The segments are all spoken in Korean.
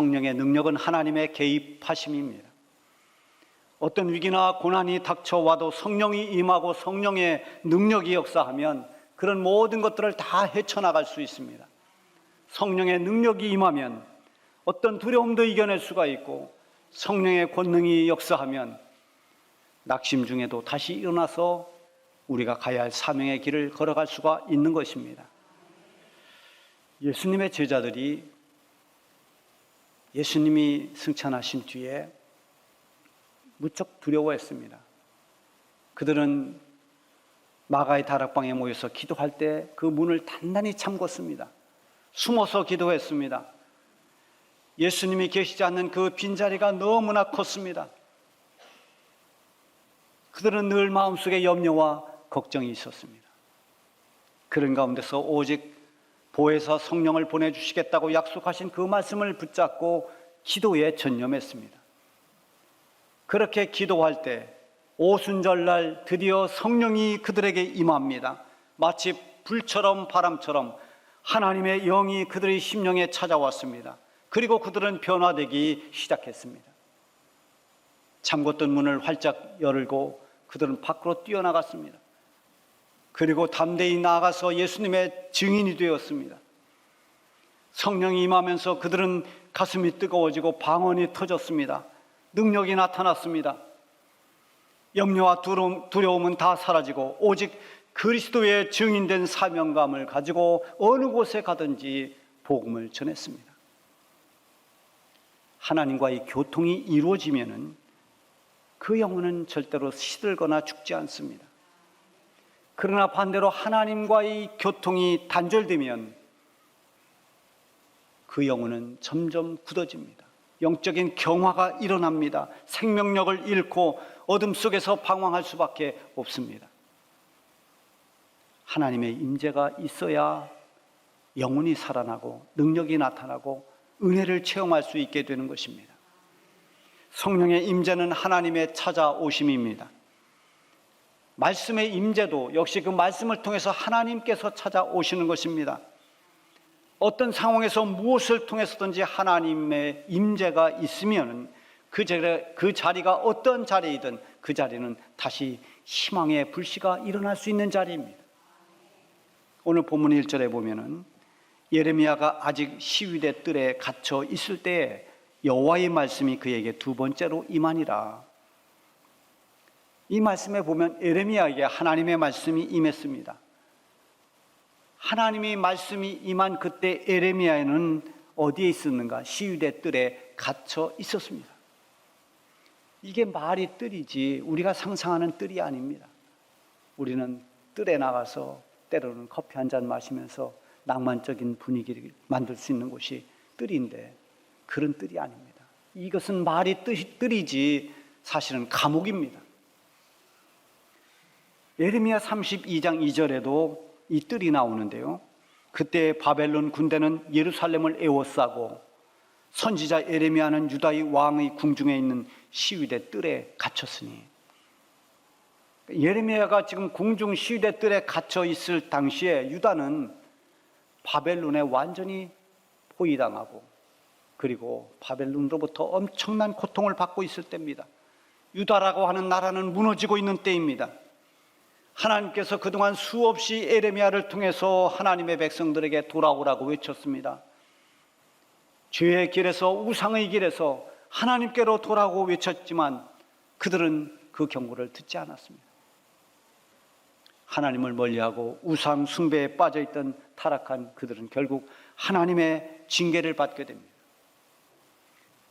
성령의 능력은 하나님의 개입하심입니다. 어떤 위기나 고난이 닥쳐와도 성령이 임하고 성령의 능력이 역사하면 그런 모든 것들을 다 헤쳐나갈 수 있습니다. 성령의 능력이 임하면 어떤 두려움도 이겨낼 수가 있고, 성령의 권능이 역사하면 낙심 중에도 다시 일어나서 우리가 가야 할 사명의 길을 걸어갈 수가 있는 것입니다. 예수님의 제자들이 예수님이 승천하신 뒤에 무척 두려워했습니다. 그들은 마가의 다락방에 모여서 기도할 때 그 문을 단단히 잠궜습니다. 숨어서 기도했습니다. 예수님이 계시지 않는 그 빈자리가 너무나 컸습니다. 그들은 늘 마음속에 염려와 걱정이 있었습니다. 그런 가운데서 오직 보혜사 성령을 보내주시겠다고 약속하신 그 말씀을 붙잡고 기도에 전념했습니다. 그렇게 기도할 때 오순절날 드디어 성령이 그들에게 임합니다. 마치 불처럼 바람처럼 하나님의 영이 그들의 심령에 찾아왔습니다. 그리고 그들은 변화되기 시작했습니다. 잠궜던 문을 활짝 열고 그들은 밖으로 뛰어나갔습니다. 그리고 담대히 나아가서 예수님의 증인이 되었습니다. 성령이 임하면서 그들은 가슴이 뜨거워지고 방언이 터졌습니다. 능력이 나타났습니다. 염려와 두려움은 다 사라지고 오직 그리스도의 증인된 사명감을 가지고 어느 곳에 가든지 복음을 전했습니다. 하나님과의 교통이 이루어지면은 그 영혼은 절대로 시들거나 죽지 않습니다. 그러나 반대로 하나님과의 교통이 단절되면 그 영혼은 점점 굳어집니다. 영적인 경화가 일어납니다. 생명력을 잃고 어둠 속에서 방황할 수밖에 없습니다. 하나님의 임재가 있어야 영혼이 살아나고 능력이 나타나고 은혜를 체험할 수 있게 되는 것입니다. 성령의 임재는 하나님의 찾아오심입니다. 말씀의 임재도 역시 그 말씀을 통해서 하나님께서 찾아오시는 것입니다. 어떤 상황에서 무엇을 통해서든지 하나님의 임재가 있으면 그 자리가 어떤 자리이든 그 자리는 다시 희망의 불씨가 일어날 수 있는 자리입니다. 오늘 본문 1절에 보면은 예레미야가 아직 시위대 뜰에 갇혀 있을 때에 여호와의 말씀이 그에게 두 번째로 임하니라. 이 말씀에 보면 예레미야에게 하나님의 말씀이 임했습니다. 하나님의 말씀이 임한 그때 예레미야는 어디에 있었는가? 시위대 뜰에 갇혀 있었습니다. 이게 말이 뜰이지 우리가 상상하는 뜰이 아닙니다. 우리는 뜰에 나가서 때로는 커피 한 잔 마시면서 낭만적인 분위기를 만들 수 있는 곳이 뜰인데 그런 뜰이 아닙니다. 이것은 말이 뜰이지 사실은 감옥입니다. 예레미야 32장 2절에도 이 뜰이 나오는데요. 그때 바벨론 군대는 예루살렘을 에워싸고 선지자 예레미야는 유다의 왕의 궁중에 있는 시위대 뜰에 갇혔으니, 예레미야가 지금 궁중 시위대 뜰에 갇혀 있을 당시에 유다는 바벨론에 완전히 포위당하고 그리고 바벨론으로부터 엄청난 고통을 받고 있을 때입니다. 유다라고 하는 나라는 무너지고 있는 때입니다. 하나님께서 그동안 수없이 예레미야를 통해서 하나님의 백성들에게 돌아오라고 외쳤습니다. 죄의 길에서 우상의 길에서 하나님께로 돌아오고 외쳤지만 그들은 그 경고를 듣지 않았습니다. 하나님을 멀리하고 우상 숭배에 빠져있던 타락한 그들은 결국 하나님의 징계를 받게 됩니다.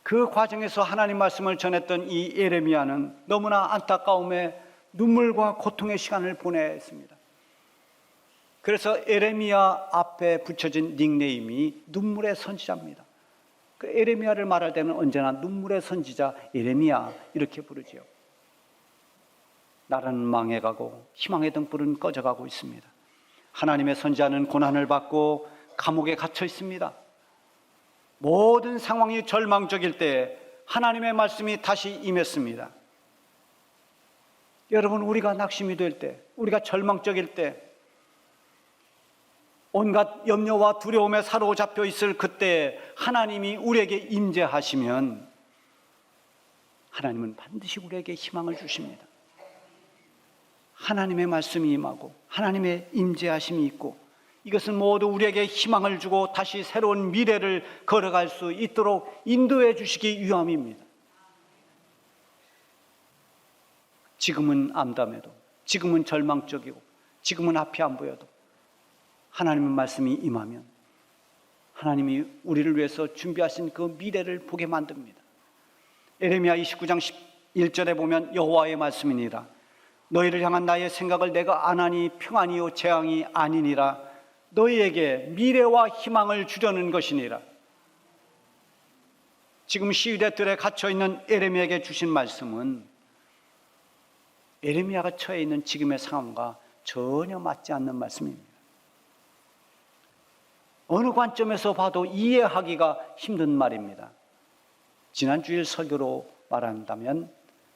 그 과정에서 하나님 말씀을 전했던 이 예레미야는 너무나 안타까움에 눈물과 고통의 시간을 보냈습니다. 그래서 예레미야 앞에 붙여진 닉네임이 눈물의 선지자입니다. 그 예레미야를 말할 때는 언제나 눈물의 선지자 예레미야 이렇게 부르지요. 나라는 망해가고 희망의 등불은 꺼져가고 있습니다. 하나님의 선지자는 고난을 받고 감옥에 갇혀 있습니다. 모든 상황이 절망적일 때 하나님의 말씀이 다시 임했습니다. 여러분, 우리가 낙심이 될 때, 우리가 절망적일 때 온갖 염려와 두려움에 사로잡혀 있을 그때 하나님이 우리에게 임재하시면 하나님은 반드시 우리에게 희망을 주십니다. 하나님의 말씀이 임하고 하나님의 임재하심이 있고, 이것은 모두 우리에게 희망을 주고 다시 새로운 미래를 걸어갈 수 있도록 인도해 주시기 위함입니다. 지금은 암담해도, 지금은 절망적이고, 지금은 앞이 안 보여도 하나님의 말씀이 임하면 하나님이 우리를 위해서 준비하신 그 미래를 보게 만듭니다. 에레미야 29장 11절에 보면 여호와의 말씀이니라. 너희를 향한 나의 생각을 내가 아나니 평안이요 재앙이 아니니라. 너희에게 미래와 희망을 주려는 것이니라. 지금 시위대 뜰에 갇혀있는 에레미야에게 주신 말씀은 에레미야가 처해 있는 지금의 상황과 전혀 맞지 않는 말씀입니다. 어느 관점에서 봐도 이해하기가 힘든 말입니다. 지난 주일 설교로 말한다면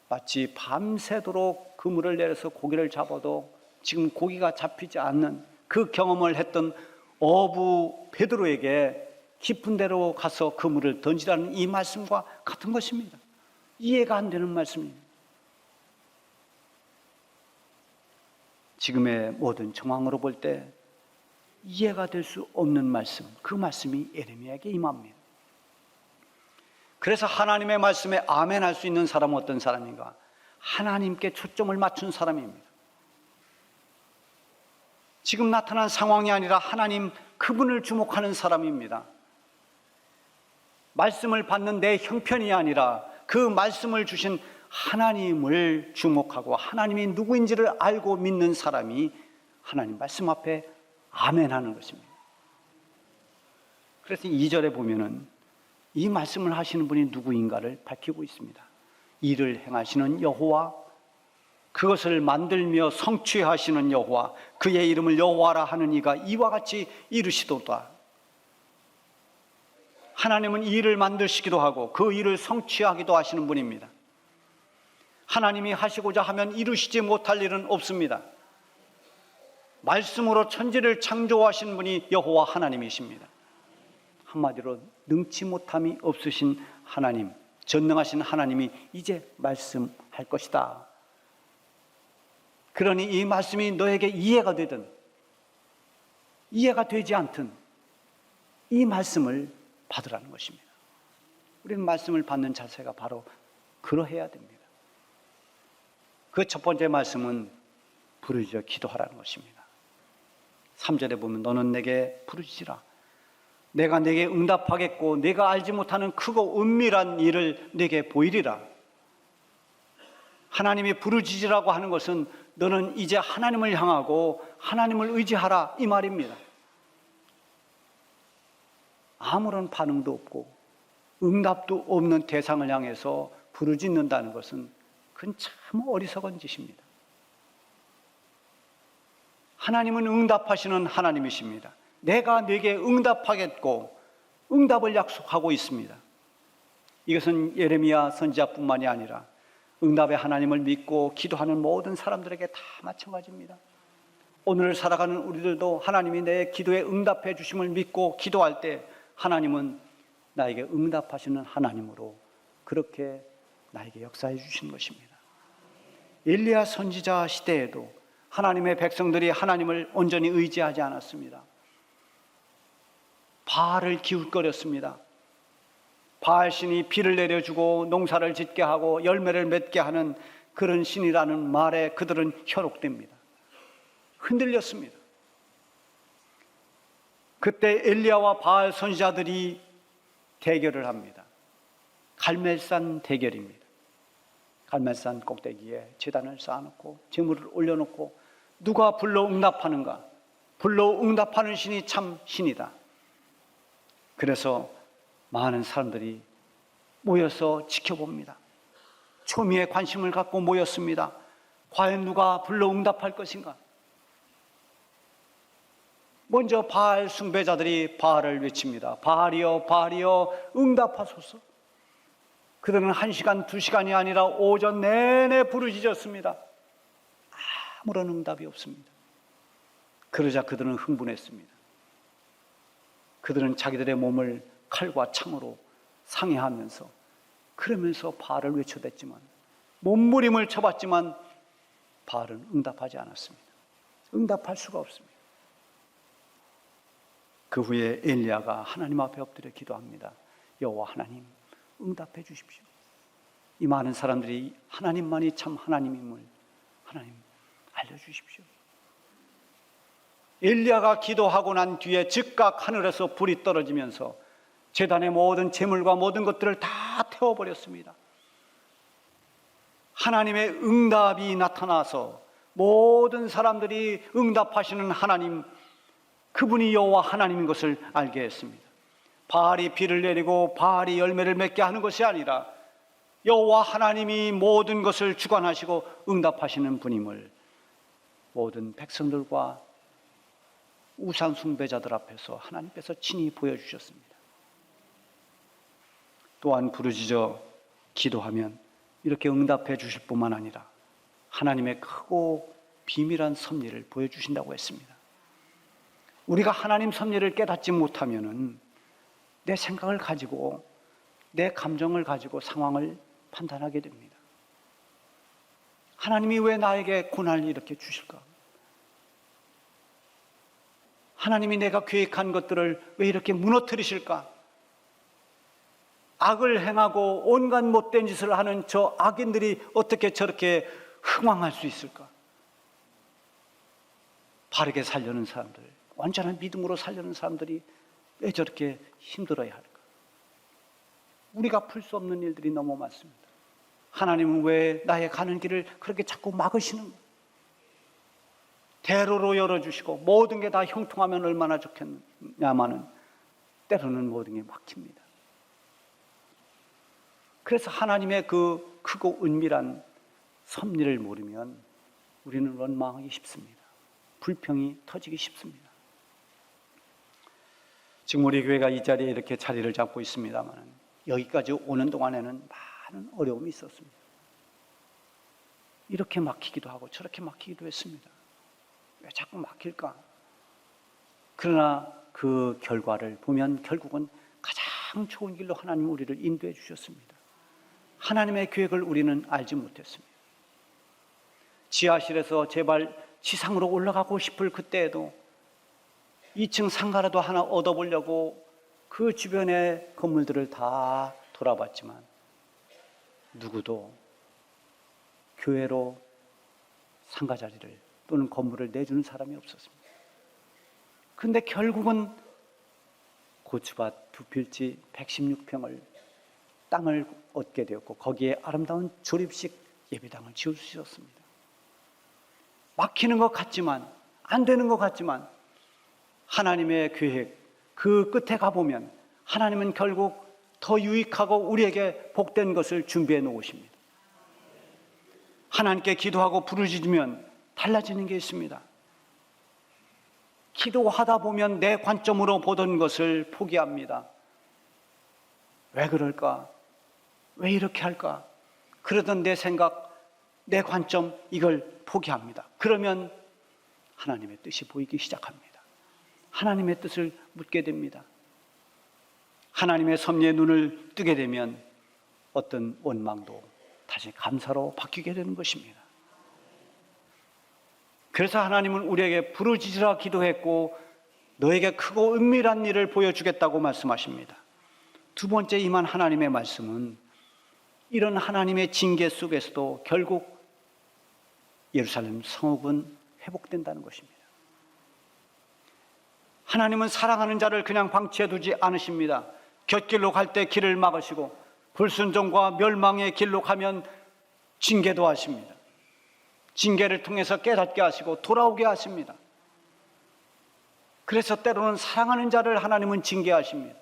마치 밤새도록 그물을 내려서 고기를 잡아도 지금 고기가 잡히지 않는 그 경험을 했던 어부 베드로에게 깊은 데로 가서 그물을 던지라는 이 말씀과 같은 것입니다. 이해가 안 되는 말씀입니다. 지금의 모든 정황으로 볼 때 이해가 될 수 없는 말씀, 그 말씀이 에레미야에게 임합니다. 그래서 하나님의 말씀에 아멘할 수 있는 사람은 어떤 사람인가? 하나님께 초점을 맞춘 사람입니다. 지금 나타난 상황이 아니라 하나님 그분을 주목하는 사람입니다. 말씀을 받는 내 형편이 아니라 그 말씀을 주신 하나님을 주목하고 하나님이 누구인지를 알고 믿는 사람이 하나님 말씀 앞에 아멘하는 것입니다. 그래서 2절에 보면은 이 말씀을 하시는 분이 누구인가를 밝히고 있습니다. 이를 행하시는 여호와, 그것을 만들며 성취하시는 여호와, 그의 이름을 여호와라 하는 이가 이와 같이 이르시도다. 하나님은 이 일을 만드시기도 하고 그 일을 성취하기도 하시는 분입니다. 하나님이 하시고자 하면 이루시지 못할 일은 없습니다. 말씀으로 천지를 창조하신 분이 여호와 하나님이십니다. 한마디로 능치 못함이 없으신 하나님, 전능하신 하나님이 이제 말씀할 것이다. 그러니 이 말씀이 너에게 이해가 되든 이해가 되지 않든 이 말씀을 받으라는 것입니다. 우리는 말씀을 받는 자세가 바로 그러해야 됩니다. 그 첫 번째 말씀은 부르짖어 기도하라는 것입니다. 3절에 보면 너는 내게 부르짖으라. 내가 내게 응답하겠고 내가 알지 못하는 크고 은밀한 일을 내게 보이리라. 하나님이 부르짖으라고 하는 것은 너는 이제 하나님을 향하고 하나님을 의지하라 이 말입니다. 아무런 반응도 없고 응답도 없는 대상을 향해서 부르짖는다는 것은 그건 참 어리석은 짓입니다. 하나님은 응답하시는 하나님이십니다. 내가 네게 응답하겠고 응답을 약속하고 있습니다. 이것은 예레미야 선지자뿐만이 아니라 응답의 하나님을 믿고 기도하는 모든 사람들에게 다 마찬가지입니다. 오늘 살아가는 우리들도 하나님이 내 기도에 응답해 주심을 믿고 기도할 때 하나님은 나에게 응답하시는 하나님으로 그렇게 나에게 역사해 주신 것입니다. 엘리야 선지자 시대에도 하나님의 백성들이 하나님을 온전히 의지하지 않았습니다. 바알을 기웃거렸습니다. 바알 신이 비를 내려주고 농사를 짓게 하고 열매를 맺게 하는 그런 신이라는 말에 그들은 현혹됩니다. 흔들렸습니다. 그때 엘리야와 바알 선지자들이 대결을 합니다. 갈멜산 대결입니다. 갈멜산 꼭대기에 제단을 쌓아놓고 제물을 올려놓고 누가 불러 응답하는가? 불러 응답하는 신이 참 신이다. 그래서 많은 사람들이 모여서 지켜봅니다. 초미의 관심을 갖고 모였습니다. 과연 누가 불러 응답할 것인가? 먼저 바알 숭배자들이 바알을 외칩니다. 바알이여 바알이여 응답하소서. 그들은 1시간 2시간이 아니라 오전 내내 부르짖었습니다. 아무런 응답이 없습니다. 그러자 그들은 흥분했습니다. 그들은 자기들의 몸을 칼과 창으로 상해하면서 그러면서 바알을 외쳐댔지만, 몸부림을 쳐봤지만 바알은 응답하지 않았습니다. 응답할 수가 없습니다. 그 후에 엘리야가 하나님 앞에 엎드려 기도합니다. 여호와 하나님, 응답해 주십시오. 이 많은 사람들이 하나님만이 참 하나님임을 하나님 알려주십시오. 엘리야가 기도하고 난 뒤에 즉각 하늘에서 불이 떨어지면서 제단의 모든 제물과 모든 것들을 다 태워버렸습니다. 하나님의 응답이 나타나서 모든 사람들이 응답하시는 하나님, 그분이 여호와 하나님인 것을 알게 했습니다. 바알이 비를 내리고 바알이 열매를 맺게 하는 것이 아니라 여호와 하나님이 모든 것을 주관하시고 응답하시는 분임을 모든 백성들과 우상 숭배자들 앞에서 하나님께서 친히 보여주셨습니다. 또한 부르짖어 기도하면 이렇게 응답해 주실 뿐만 아니라 하나님의 크고 비밀한 섭리를 보여주신다고 했습니다. 우리가 하나님 섭리를 깨닫지 못하면은 내 생각을 가지고 내 감정을 가지고 상황을 판단하게 됩니다. 하나님이 왜 나에게 고난을 이렇게 주실까? 하나님이 내가 계획한 것들을 왜 이렇게 무너뜨리실까? 악을 행하고 온갖 못된 짓을 하는 저 악인들이 어떻게 저렇게 흥왕할 수 있을까? 바르게 살려는 사람들, 완전한 믿음으로 살려는 사람들이 왜 저렇게 힘들어야 할까? 우리가 풀 수 없는 일들이 너무 많습니다. 하나님은 왜 나의 가는 길을 그렇게 자꾸 막으시는 거예요? 대로로 열어주시고 모든 게 다 형통하면 얼마나 좋겠냐마는 때로는 모든 게 막힙니다. 그래서 하나님의 그 크고 은밀한 섭리를 모르면 우리는 원망하기 쉽습니다. 불평이 터지기 쉽습니다. 지금 우리 교회가 이 자리에 이렇게 자리를 잡고 있습니다만 여기까지 오는 동안에는 많은 어려움이 있었습니다. 이렇게 막히기도 하고 저렇게 막히기도 했습니다. 왜 자꾸 막힐까? 그러나 그 결과를 보면 결국은 가장 좋은 길로 하나님 우리를 인도해 주셨습니다. 하나님의 계획을 우리는 알지 못했습니다. 지하실에서 제발 지상으로 올라가고 싶을 그때에도 2층 상가라도 하나 얻어보려고 그 주변의 건물들을 다 돌아봤지만 누구도 교회로 상가 자리를 또는 건물을 내주는 사람이 없었습니다. 그런데 결국은 고추밭 두 필지 116평을 땅을 얻게 되었고 거기에 아름다운 조립식 예배당을 지을 수 있었습니다. 막히는 것 같지만 안 되는 것 같지만 하나님의 계획 그 끝에 가보면 하나님은 결국 더 유익하고 우리에게 복된 것을 준비해 놓으십니다. 하나님께 기도하고 부르짖으면 달라지는 게 있습니다. 기도하다 보면 내 관점으로 보던 것을 포기합니다. 왜 그럴까? 왜 이렇게 할까? 그러던 내 생각, 내 관점 이걸 포기합니다. 그러면 하나님의 뜻이 보이기 시작합니다. 하나님의 뜻을 묻게 됩니다. 하나님의 섭리의 눈을 뜨게 되면 어떤 원망도 다시 감사로 바뀌게 되는 것입니다. 그래서 하나님은 우리에게 부르짖으라 기도했고 너에게 크고 은밀한 일을 보여주겠다고 말씀하십니다. 두 번째 임한 하나님의 말씀은 이런 하나님의 징계 속에서도 결국 예루살렘 성읍은 회복된다는 것입니다. 하나님은 사랑하는 자를 그냥 방치해 두지 않으십니다. 곁길로 갈 때 길을 막으시고 불순종과 멸망의 길로 가면 징계도 하십니다. 징계를 통해서 깨닫게 하시고 돌아오게 하십니다. 그래서 때로는 사랑하는 자를 하나님은 징계하십니다.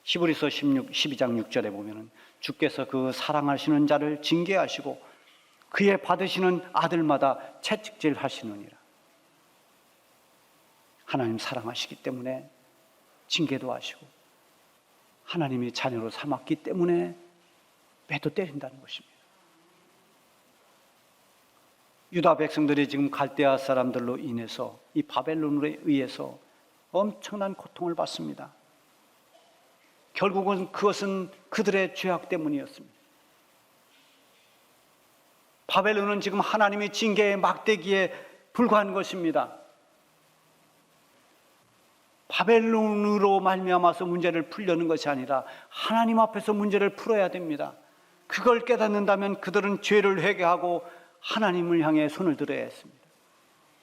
히브리서 12장 6절에 보면 주께서 그 사랑하시는 자를 징계하시고 그의 받으시는 아들마다 채찍질 하시느니라. 하나님 사랑하시기 때문에 징계도 하시고 하나님이 자녀로 삼았기 때문에 매도 때린다는 것입니다. 유다 백성들이 지금 갈대아 사람들로 인해서 이 바벨론에 의해서 엄청난 고통을 받습니다. 결국은 그것은 그들의 죄악 때문이었습니다. 바벨론은 지금 하나님의 징계의 막대기에 불과한 것입니다. 바벨론으로 말미암아서 문제를 풀려는 것이 아니라 하나님 앞에서 문제를 풀어야 됩니다. 그걸 깨닫는다면 그들은 죄를 회개하고 하나님을 향해 손을 들어야 했습니다.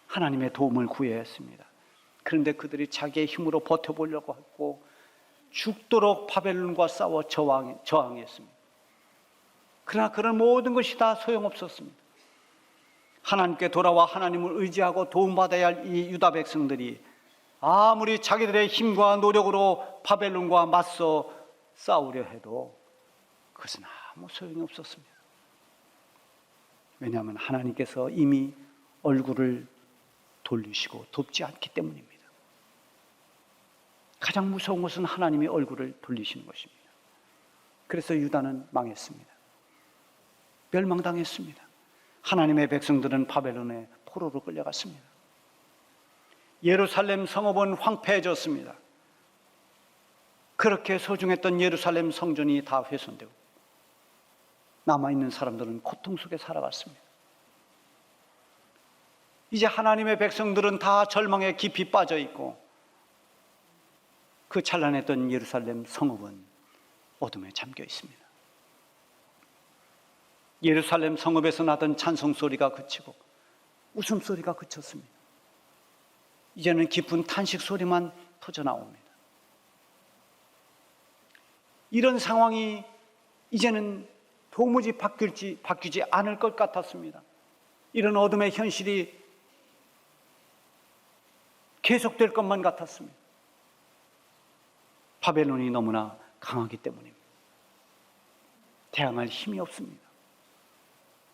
하나님의 도움을 구해야 했습니다. 그런데 그들이 자기의 힘으로 버텨보려고 했고 죽도록 바벨론과 싸워 저항했습니다. 그러나 그런 모든 것이 다 소용없었습니다. 하나님께 돌아와 하나님을 의지하고 도움받아야 할 이 유다 백성들이 아무리 자기들의 힘과 노력으로 바벨론과 맞서 싸우려 해도 그것은 아무 소용이 없었습니다. 왜냐하면 하나님께서 이미 얼굴을 돌리시고 돕지 않기 때문입니다. 가장 무서운 것은 하나님의 얼굴을 돌리시는 것입니다. 그래서 유다는 망했습니다. 멸망당했습니다. 하나님의 백성들은 바벨론의 포로로 끌려갔습니다. 예루살렘 성읍은 황폐해졌습니다. 그렇게 소중했던 예루살렘 성전이 다 훼손되고 남아있는 사람들은 고통 속에 살아갔습니다. 이제 하나님의 백성들은 다 절망에 깊이 빠져 있고 그 찬란했던 예루살렘 성읍은 어둠에 잠겨 있습니다. 예루살렘 성읍에서 나던 찬송소리가 그치고 웃음소리가 그쳤습니다. 이제는 깊은 탄식 소리만 터져나옵니다. 이런 상황이 이제는 도무지 바뀌지 않을 것 같았습니다. 이런 어둠의 현실이 계속될 것만 같았습니다. 바벨론이 너무나 강하기 때문입니다. 대항할 힘이 없습니다.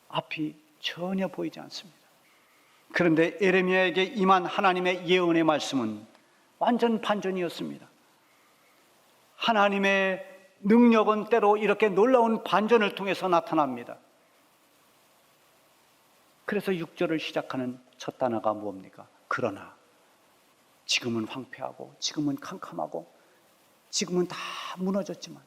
앞이 전혀 보이지 않습니다. 그런데 에레미야에게 임한 하나님의 예언의 말씀은 완전 반전이었습니다. 하나님의 능력은 때로 이렇게 놀라운 반전을 통해서 나타납니다. 그래서 6절을 시작하는 첫 단어가 뭡니까? 그러나 지금은 황폐하고 지금은 캄캄하고 지금은 다 무너졌지만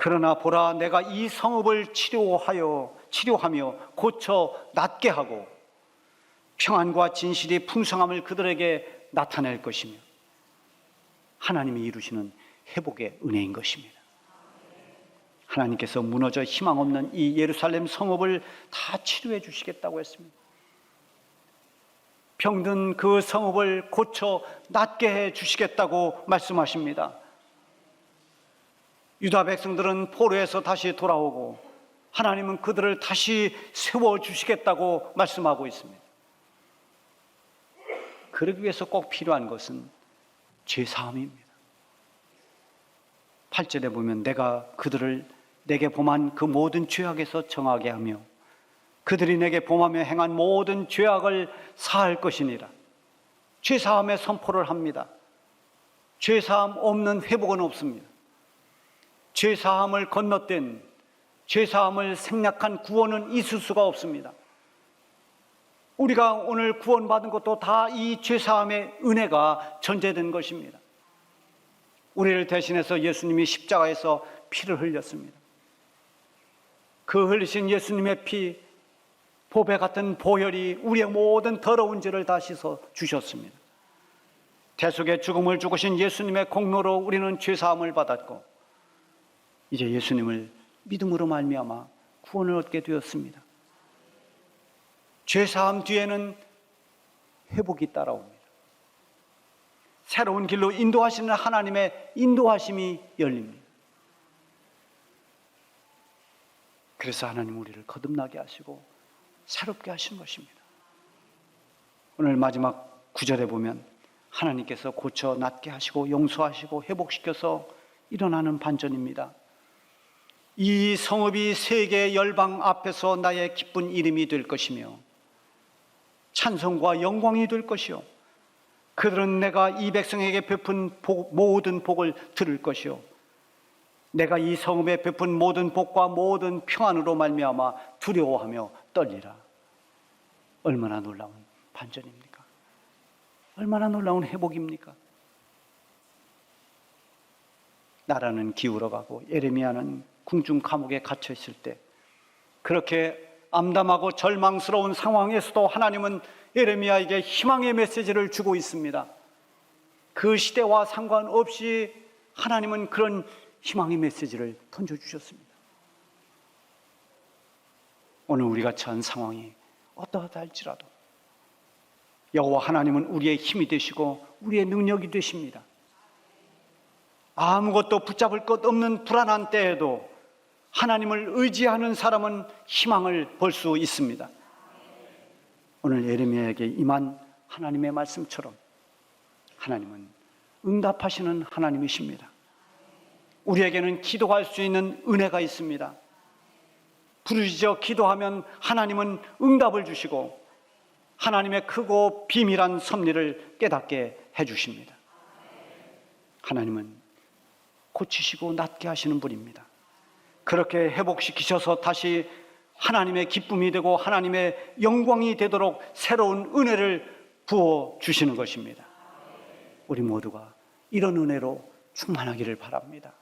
그러나 보라, 내가 이 성읍을 치료하며 고쳐 낫게 하고 평안과 진실이 풍성함을 그들에게 나타낼 것이며 하나님이 이루시는 회복의 은혜인 것입니다. 하나님께서 무너져 희망 없는 이 예루살렘 성읍을 다 치료해 주시겠다고 했습니다. 병든 그 성읍을 고쳐 낫게 해 주시겠다고 말씀하십니다. 유다 백성들은 포로에서 다시 돌아오고 하나님은 그들을 다시 세워주시겠다고 말씀하고 있습니다. 그러기 위해서 꼭 필요한 것은 죄사함입니다. 8절에 보면 내가 그들을 내게 범한 그 모든 죄악에서 정하게 하며 그들이 내게 범하며 행한 모든 죄악을 사할 것이니라. 죄사함의 선포를 합니다. 죄사함 없는 회복은 없습니다. 죄사함을 건너뛴, 죄사함을 생략한 구원은 있을 수가 없습니다. 우리가 오늘 구원받은 것도 다 이 죄사함의 은혜가 전제된 것입니다. 우리를 대신해서 예수님이 십자가에서 피를 흘렸습니다. 그 흘리신 예수님의 피, 보배 같은 보혈이 우리의 모든 더러운 죄를 다 씻어 주셨습니다. 대속의 죽음을 죽으신 예수님의 공로로 우리는 죄사함을 받았고 이제 예수님을 믿음으로 말미암아 구원을 얻게 되었습니다. 죄사함 뒤에는 회복이 따라옵니다. 새로운 길로 인도하시는 하나님의 인도하심이 열립니다. 그래서 하나님 우리를 거듭나게 하시고 새롭게 하시는 것입니다. 오늘 마지막 9절에 보면 하나님께서 고쳐 낫게 하시고 용서하시고 회복시켜서 일어나는 반전입니다. 이 성읍이 세계 열방 앞에서 나의 기쁜 이름이 될 것이며 찬송과 영광이 될 것이요 그들은 내가 이 백성에게 베푼 모든 복을 들을 것이요 내가 이 성읍에 베푼 모든 복과 모든 평안으로 말미암아 두려워하며 떨리라. 얼마나 놀라운 반전입니까? 얼마나 놀라운 회복입니까? 나라는 기울어가고 예레미야는 궁중 감옥에 갇혀 있을 때 그렇게 암담하고 절망스러운 상황에서도 하나님은 예레미야에게 희망의 메시지를 주고 있습니다. 그 시대와 상관없이 하나님은 그런 희망의 메시지를 던져주셨습니다. 오늘 우리가 처한 상황이 어떠하다 할지라도 여호와 하나님은 우리의 힘이 되시고 우리의 능력이 되십니다. 아무것도 붙잡을 것 없는 불안한 때에도 하나님을 의지하는 사람은 희망을 볼 수 있습니다. 오늘 예레미야에게 임한 하나님의 말씀처럼 하나님은 응답하시는 하나님이십니다. 우리에게는 기도할 수 있는 은혜가 있습니다. 부르짖어 기도하면 하나님은 응답을 주시고 하나님의 크고 비밀한 섭리를 깨닫게 해주십니다. 하나님은 고치시고 낫게 하시는 분입니다. 그렇게 회복시키셔서 다시 하나님의 기쁨이 되고 하나님의 영광이 되도록 새로운 은혜를 부어주시는 것입니다. 우리 모두가 이런 은혜로 충만하기를 바랍니다.